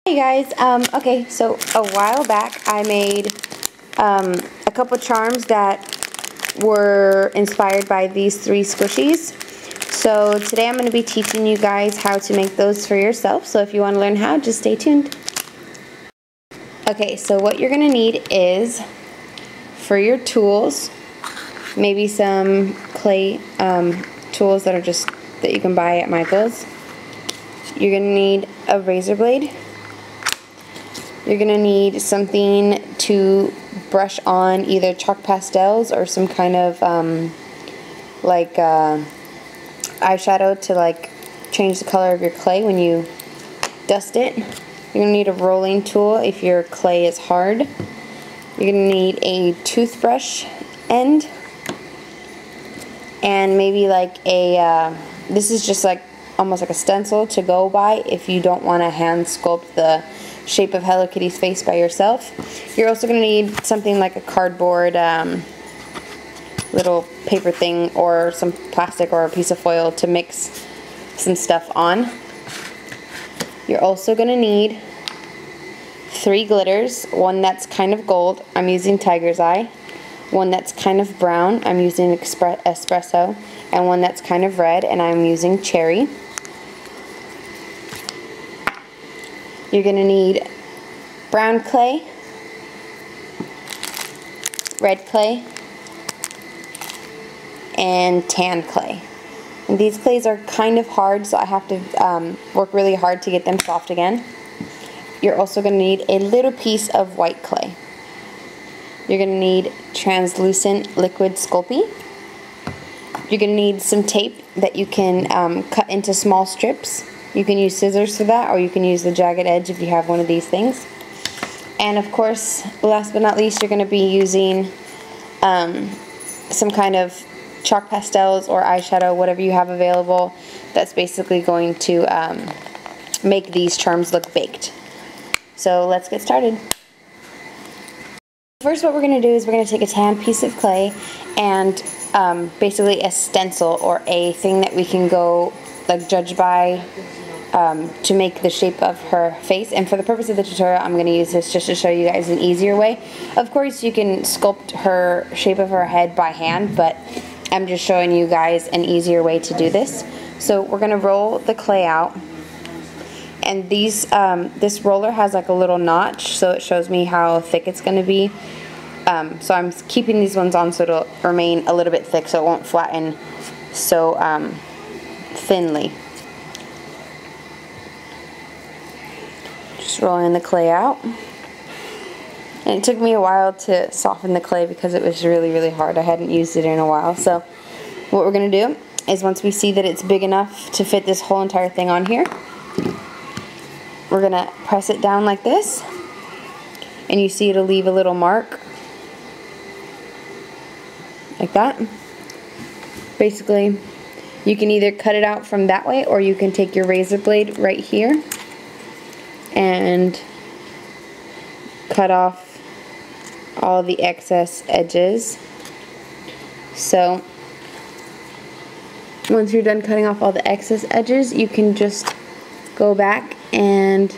Hey guys, okay, so a while back I made a couple charms that were inspired by these 3 squishies. So today I'm going to be teaching you guys how to make those for yourself. So if you want to learn how, just stay tuned. Okay, so what you're going to need is, for your tools, maybe some clay tools that you can buy at Michael's. You're going to need a razor blade. You're going to need something to brush on either chalk pastels or some kind of eyeshadow to change the color of your clay when you dust it. You're going to need a rolling tool if your clay is hard. You're going to need a toothbrush end and maybe this is just almost like a stencil to go by if you don't want to hand sculpt the shape of Hello Kitty's face by yourself. You're also going to need something like a cardboard little paper thing or some plastic or a piece of foil to mix some stuff on. You're also going to need 3 glitters, one that's kind of gold, I'm using Tiger's Eye, one that's kind of brown, I'm using espresso, and one that's kind of red, and I'm using cherry. You're going to need brown clay, red clay, and tan clay. And these clays are kind of hard, so I have to work really hard to get them soft again. You're also going to need a little piece of white clay. You're going to need translucent liquid Sculpey. You're going to need some tape that you can cut into small strips. You can use scissors for that, or you can use the jagged edge if you have one of these things. And of course, last but not least, you're going to be using some kind of chalk pastels or eyeshadow, whatever you have available, that's basically going to make these charms look baked. So let's get started. First, what we're going to do is we're going to take a tan piece of clay and basically a stencil or a thing that we can go judge by to make the shape of her face. And for the purpose of the tutorial, I'm going to use this just to show you guys an easier way. Of course, you can sculpt her shape of her head by hand, but I'm just showing you guys an easier way to do this. So we're going to roll the clay out. And this roller has a little notch, so it shows me how thick it's going to be. So I'm keeping these ones on so it'll remain a little bit thick so it won't flatten so thinly. Just rolling the clay out. And it took me a while to soften the clay because it was really, really hard. I hadn't used it in a while. So what we're going to do is, once we see that it's big enough to fit this whole entire thing on here, we're going to press it down like this. And you see it'll leave a little mark. Like that. Basically, you can either cut it out from that way, or you can take your razor blade right here and cut off all the excess edges. So once you're done cutting off all the excess edges, you can just go back and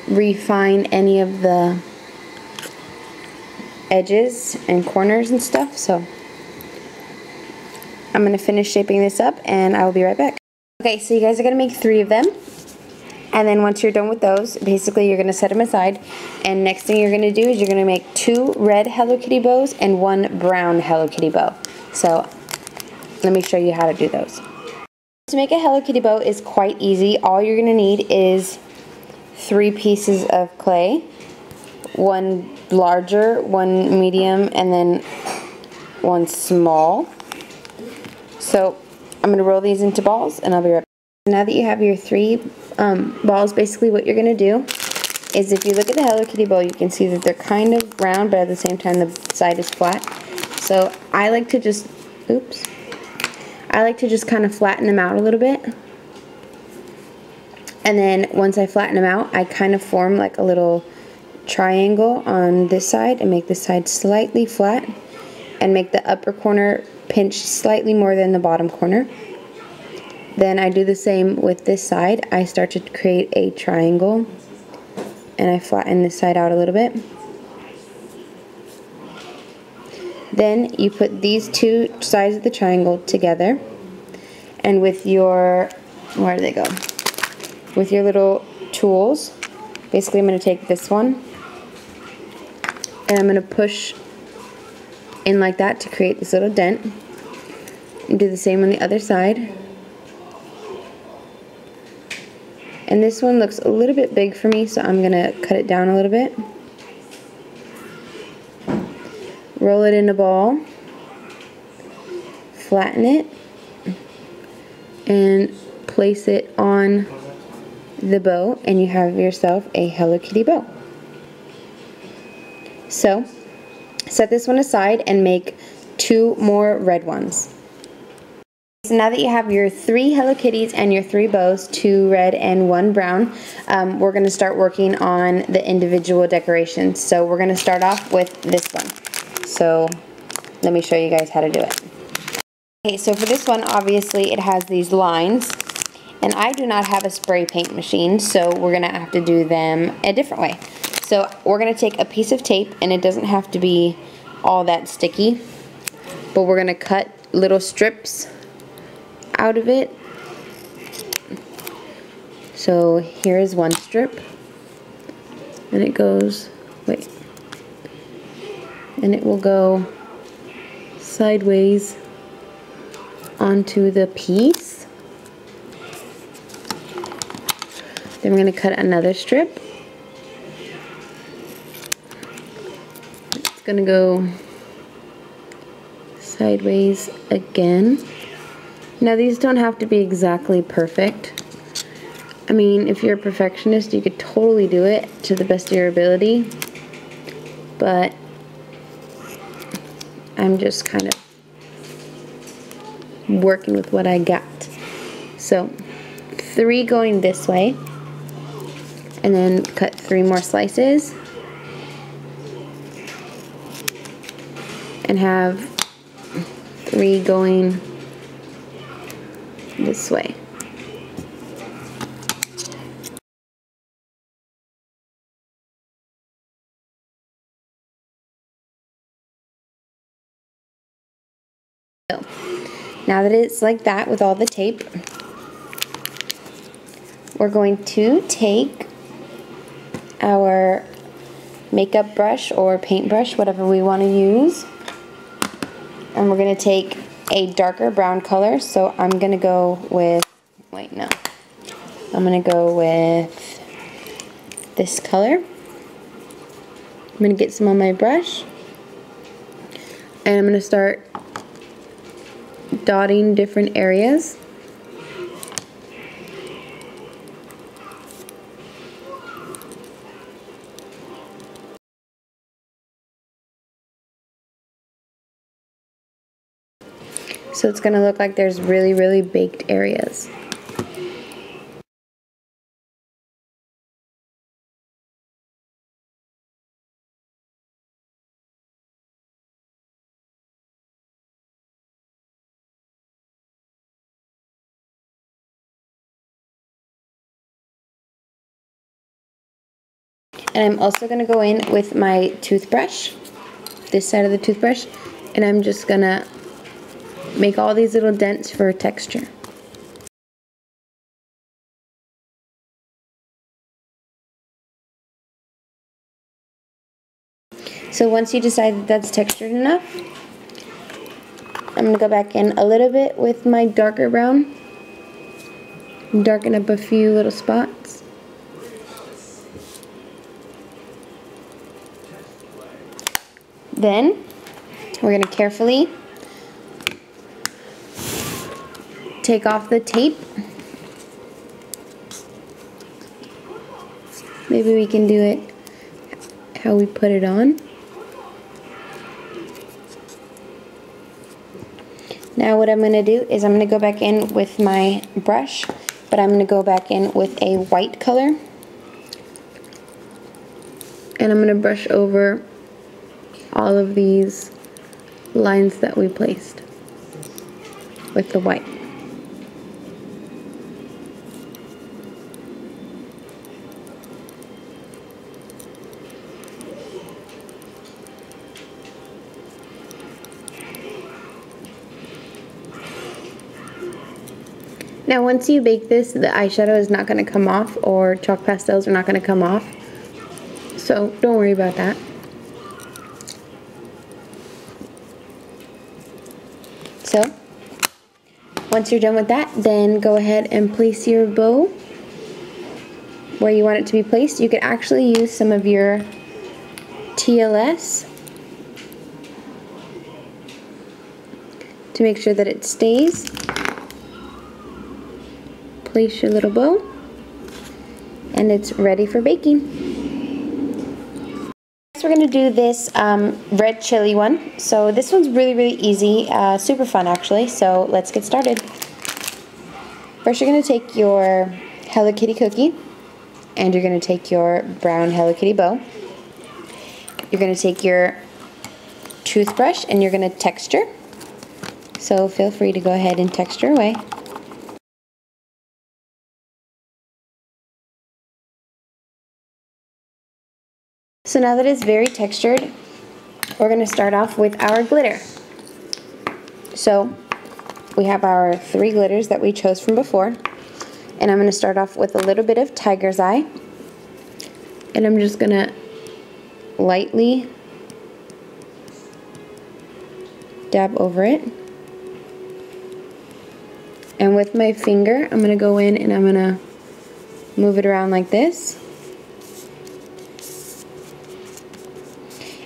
refine any of the edges and corners and stuff. So I'm going to finish shaping this up and I will be right back. Okay, so you guys are going to make 3 of them. And then once you're done with those, basically you're going to set them aside. And next thing you're going to do is you're going to make 2 red Hello Kitty bows and 1 brown Hello Kitty bow. So let me show you how to do those. To make a Hello Kitty bow is quite easy. All you're going to need is 3 pieces of clay. 1 larger, 1 medium, and then 1 small. So I'm going to roll these into balls and I'll be right back. Now that you have your 3 balls, basically what you're going to do is, if you look at the Hello Kitty bow, you can see that they're kind of round, but at the same time the side is flat. So I like to just, kind of flatten them out a little bit. And then once I flatten them out, I kind of form like a little triangle on this side and make this side slightly flat and make the upper corner pinch slightly more than the bottom corner. Then I do the same with this side. I start to create a triangle and I flatten this side out a little bit. Then you put these two sides of the triangle together, and with your, where do they go? With your little tools, basically I'm going to take this one and I'm going to push in like that to create this little dent, and do the same on the other side. And this one looks a little bit big for me, so I'm going to cut it down a little bit. Roll it in a ball, flatten it, and place it on the bow, and you have yourself a Hello Kitty bow. So, set this one aside and make 2 more red ones. So now that you have your 3 Hello Kitties and your 3 bows, 2 red and 1 brown, we're going to start working on the individual decorations. So we're going to start off with this one. So let me show you guys how to do it. Okay, so for this one, obviously it has these lines, and I do not have a spray paint machine, so we're going to have to do them a different way. So we're going to take a piece of tape, and it doesn't have to be all that sticky, but we're going to cut little strips out of it. So here is one strip, and it goes, wait, and it will go sideways onto the piece. Then we're going to cut another strip. It's going to go sideways again. Now these don't have to be exactly perfect. I mean, if you're a perfectionist, you could totally do it to the best of your ability, but I'm just kind of working with what I got. So 3 going this way, and then cut 3 more slices, and have 3 going this way. So now that it's like that with all the tape, we're going to take our makeup brush or paintbrush, whatever we want to use, and we're going to take a darker brown color. So I'm going to go with, wait, no, I'm going to go with this color. I'm going to get some on my brush, and I'm going to start dotting different areas. So it's going to look like there's really, really baked areas. And I'm also going to go in with my toothbrush, this side of the toothbrush, and I'm just going to make all these little dents for texture. So once you decide that that's textured enough, I'm going to go back in a little bit with my darker brown, darken up a few little spots. Then we're going to carefully take off the tape. Maybe we can do it how we put it on. Now what I'm going to do is I'm going to go back in with my brush, but I'm going to go back in with a white color. And I'm going to brush over all of these lines that we placed with the white. Now once you bake this, the eyeshadow is not going to come off, or chalk pastels are not going to come off. So don't worry about that. So once you're done with that, then go ahead and place your bow where you want it to be placed. You could actually use some of your TLS to make sure that it stays. Place your little bow, and it's ready for baking. Next we're going to do this red chili one. So this one's really easy, super fun actually, so let's get started. First you're going to take your Hello Kitty cookie, and you're going to take your brown Hello Kitty bow. You're going to take your toothbrush and you're going to texture. So feel free to go ahead and texture away. So now that it's very textured, we're going to start off with our glitter. So we have our 3 glitters that we chose from before. And I'm going to start off with a little bit of tiger's eye. And I'm just going to lightly dab over it. And with my finger, I'm going to go in and I'm going to move it around like this.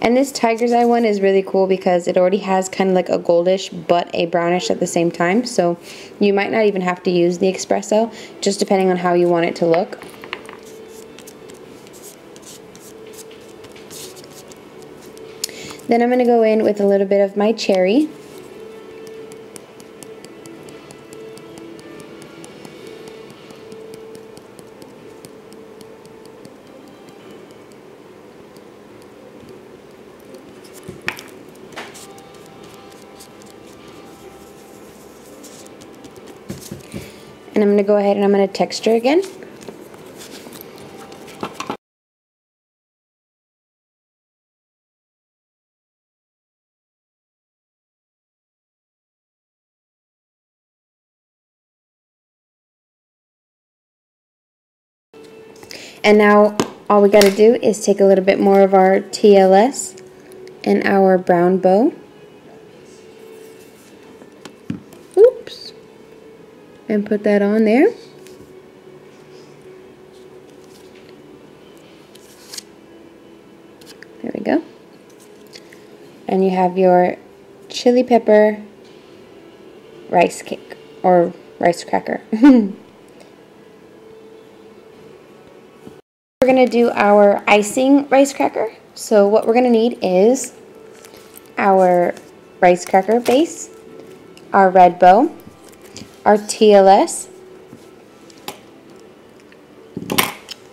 And this tiger's eye one is really cool because it already has kind of like a goldish but a brownish at the same time. So you might not even have to use the espresso, just depending on how you want it to look. Then I'm going to go in with a little bit of my cherry. And I'm going to go ahead and I'm going to texture again. And now all we got to do is take a little bit more of our TLS and our brown bow. Oops. And put that on there. There we go. And you have your chili pepper rice cake, or rice cracker. We're going to do our icing rice cracker. So what we're going to need is our rice cracker base, our red bow, our TLS,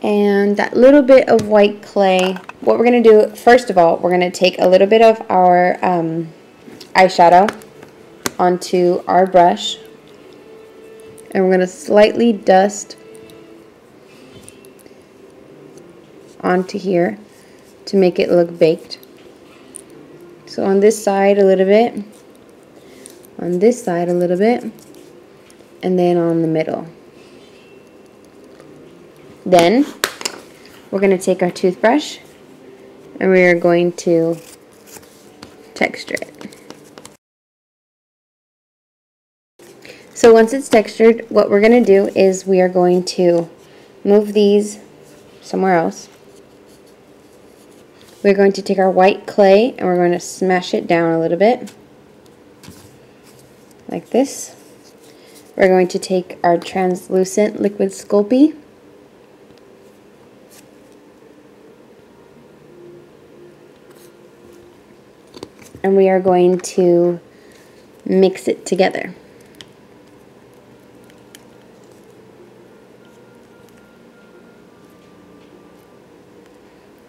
and that little bit of white clay. What we're going to do, first of all, we're going to take a little bit of our eyeshadow onto our brush, and we're going to slightly dust onto here to make it look baked. So on this side a little bit, on this side a little bit, and then on the middle. Then we're going to take our toothbrush and we are going to texture it. So once it's textured, what we're going to do is we are going to move these somewhere else. We're going to take our white clay and we're going to smash it down a little bit, like this. We're going to take our translucent liquid Sculpey, and we are going to mix it together.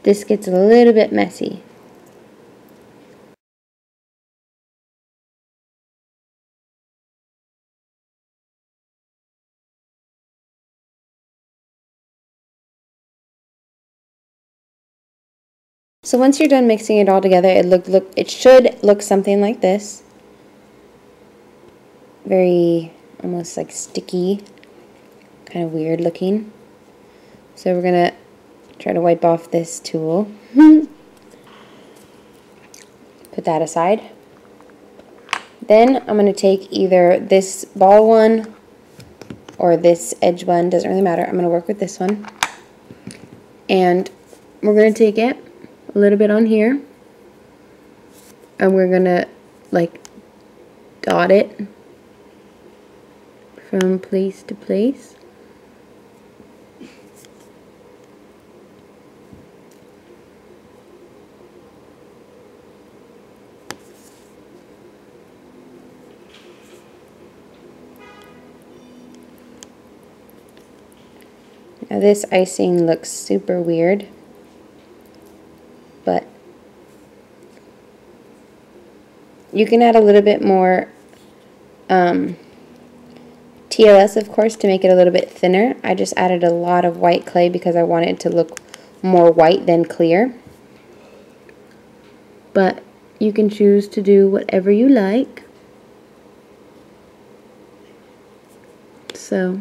This gets a little bit messy. So once you're done mixing it all together, it should look something like this. Very almost like sticky, kind of weird looking. So we're gonna try to wipe off this tool. Put that aside. Then I'm gonna take either this ball one or this edge one, doesn't really matter. I'm gonna work with this one. And we're gonna take it a little bit on here, and we're gonna like dot it from place to place. Now this icing looks super weird, but you can add a little bit more TLS, of course, to make it a little bit thinner. I just added a lot of white clay because I wanted it to look more white than clear. But you can choose to do whatever you like. So,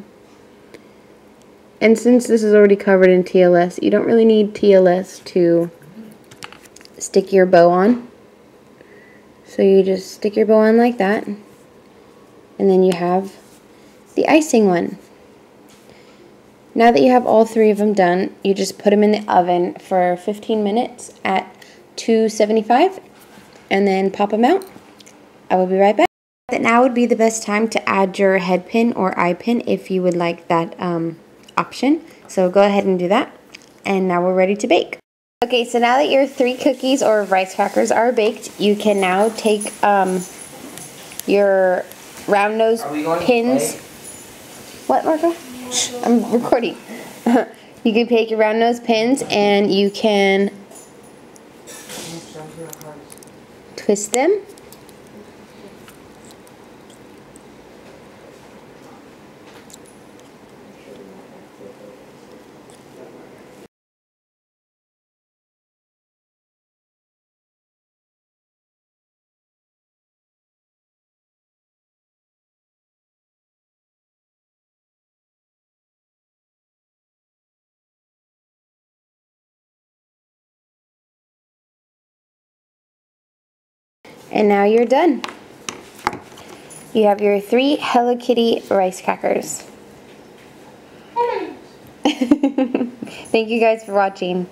and since this is already covered in TLS, you don't really need TLS to stick your bow on. So you just stick your bow on like that, and then you have the icing one. Now that you have all three of them done, you just put them in the oven for 15 minutes at 275 and then pop them out. I will be right back. Now would be the best time to add your head pin or eye pin if you would like that option. So go ahead and do that. And now we're ready to bake. Okay, so now that your 3 cookies or rice crackers are baked, you can now take your round nose pins. What, Marco? Shh, I'm recording. You can take your round nose pins and you can twist them. And now you're done. You have your 3 Hello Kitty rice crackers. Thank you guys for watching.